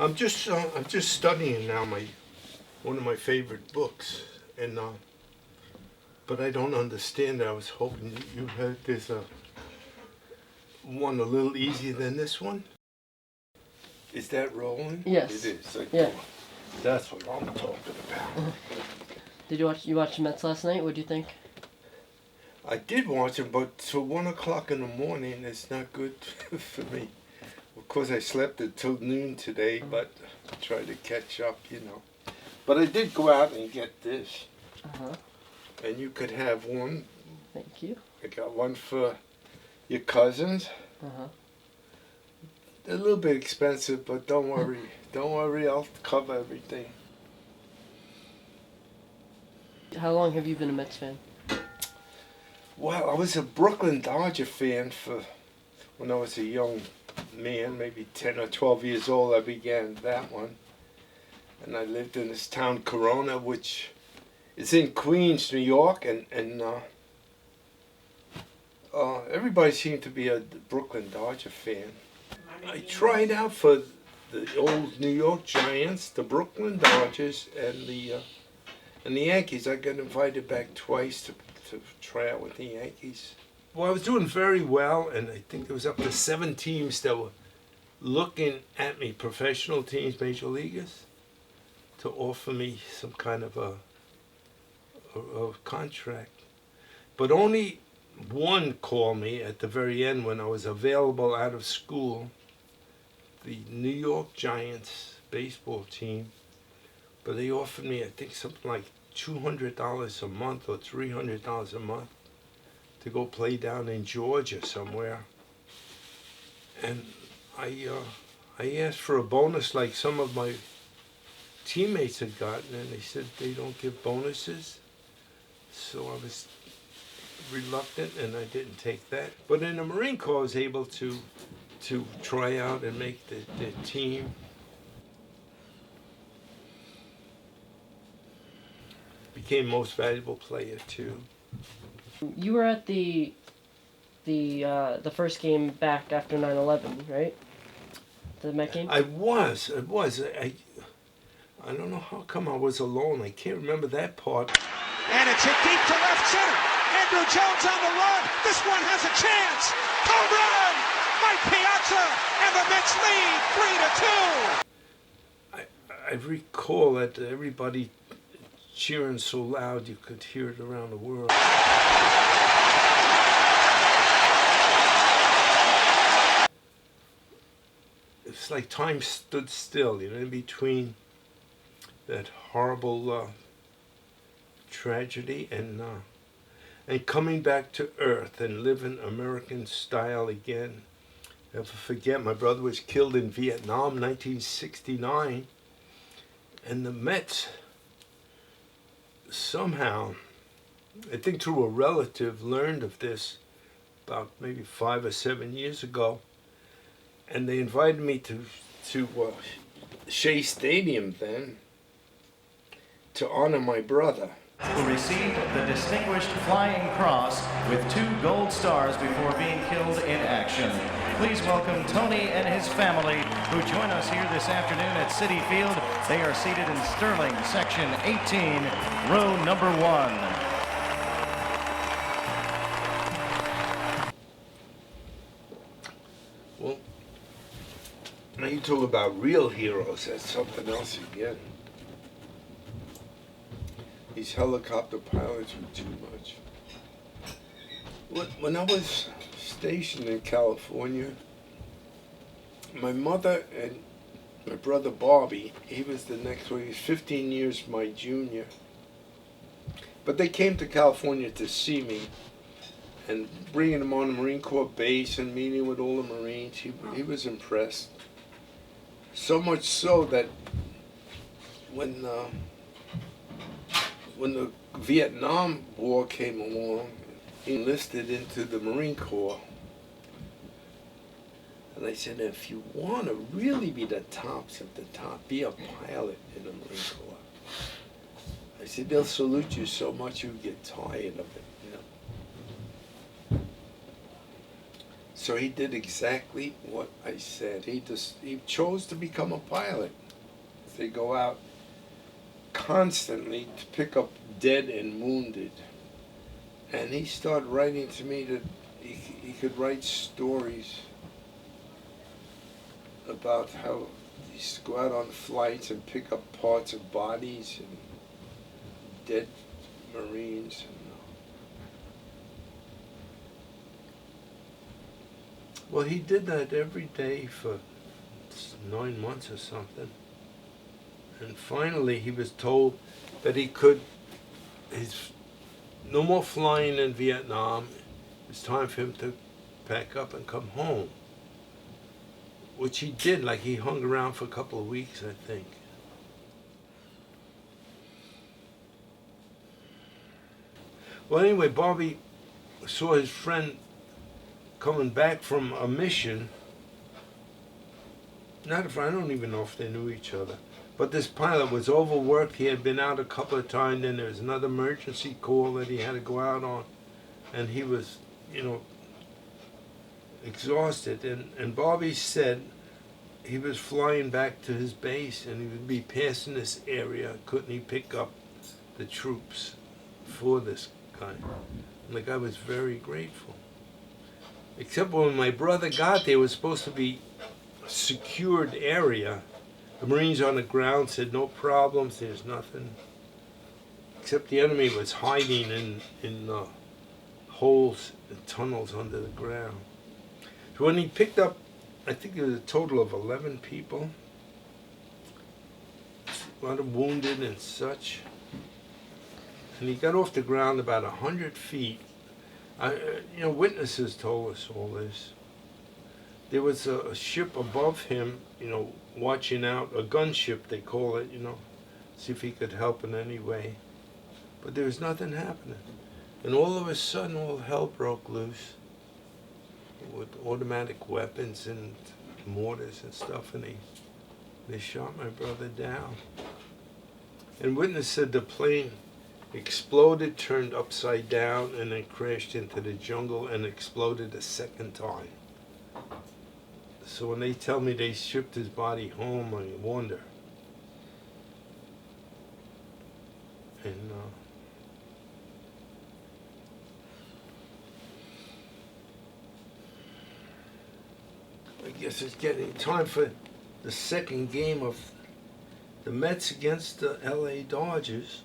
I'm just studying now one of my favorite books, and but I don't understand. I was hoping you had this one a little easier than this one. Is that rolling? Yes. It is. Yeah. That's what I'm talking about. Did you watch the Mets last night? What do you think? I did watch it, but till 1 o'clock in the morning, it's not good for me. Of course, I slept until noon today, but I tried to catch up, you know. But I did go out and get this. Uh-huh. And you could have one. Thank you. I got one for your cousins. Uh-huh. They're a little bit expensive, but don't worry. Don't worry, I'll cover everything. How long have you been a Mets fan? Well, I was a Brooklyn Dodger fan when I was a young man, maybe 10 or 12 years old. I began that one. And I lived in this town, Corona, which is in Queens, New York, and everybody seemed to be a Brooklyn Dodger fan. I tried out for the old New York Giants, the Brooklyn Dodgers, and the Yankees. I got invited back twice to try out with the Yankees. Well, I was doing very well, and I think there was up to 7 teams that were looking at me, professional teams, major leaguers, to offer me some kind of a contract. But only one called me at the very end when I was available out of school, the New York Giants baseball team. But they offered me, I think, something like $200 a month or $300 a month to go play down in Georgia somewhere. And I asked for a bonus like some of my teammates had gotten, and they said they don't give bonuses. So I was reluctant, and I didn't take that. But in the Marine Corps, I was able to try out and make the team. Became most valuable player too. You were at the first game back after 9/11, right? The Met game? I was. I don't know how come I was alone. I can't remember that part. And it's hit deep to left center. Andrew Jones on the run. This one has a chance. Home run! Mike Piazza, and the Mets lead 3-2. I recall that everybody cheering so loud you could hear it around the world. It's like time stood still, you know, in between that horrible tragedy and coming back to earth and living American style again. Never forget, my brother was killed in Vietnam, 1969, and the Mets somehow, I think through a relative, learned of this about maybe 5 or 7 years ago, and they invited me to Shea Stadium then to honor my brother. Who received the Distinguished Flying Cross with 2 gold stars before being killed in action. Please welcome Tony and his family who join us here this afternoon at Citi Field. They are seated in Sterling, Section 18, row number 1. Well, now you talk about real heroes, that's something else again. These helicopter pilots were too much. When I was stationed in California, my mother and my brother Bobby, he was the next one, he was 15 years my junior. But they came to California to see me, and bringing him on the Marine Corps base and meeting with all the Marines, he was impressed. So much so that when the Vietnam War came along, he enlisted into the Marine Corps. And I said, if you want to really be the tops of the top, be a pilot in the Marine Corps. I said, they'll salute you so much you get tired of it, you know. So he did exactly what I said. He chose to become a pilot. They go out constantly to pick up dead and wounded. And he started writing to me that he could write stories about how he used to go out on flights and pick up parts of bodies and dead Marines. Well, he did that every day for 9 months or something. And finally he was told that he could, no more flying in Vietnam. It's time for him to pack up and come home. Which he did, like he hung around for a couple of weeks, I think. Well, anyway, Bobby saw his friend coming back from a mission. I don't even know if they knew each other. But this pilot was overworked. He had been out a couple of times, then there was another emergency call that he had to go out on. And he was, exhausted. And Bobby said he was flying back to his base and he would be passing this area. Couldn't he pick up the troops for this guy? And the guy was very grateful. Except when my brother got there, it was supposed to be a secured area. The Marines on the ground said, no problems, there's nothing. Except the enemy was hiding in holes and tunnels under the ground. So when he picked up, I think it was a total of 11 people, a lot of wounded and such. And he got off the ground about 100 feet. Witnesses told us all this. There was a ship above him, watching out, a gunship they call it, see if he could help in any way. But there was nothing happening. And all of a sudden, all hell broke loose with automatic weapons and mortars and stuff, and they shot my brother down. And witness said the plane exploded, turned upside down, and then crashed into the jungle and exploded a second time. So when they tell me they shipped his body home, I wonder. And I guess it's getting time for the second game of the Mets against the LA Dodgers.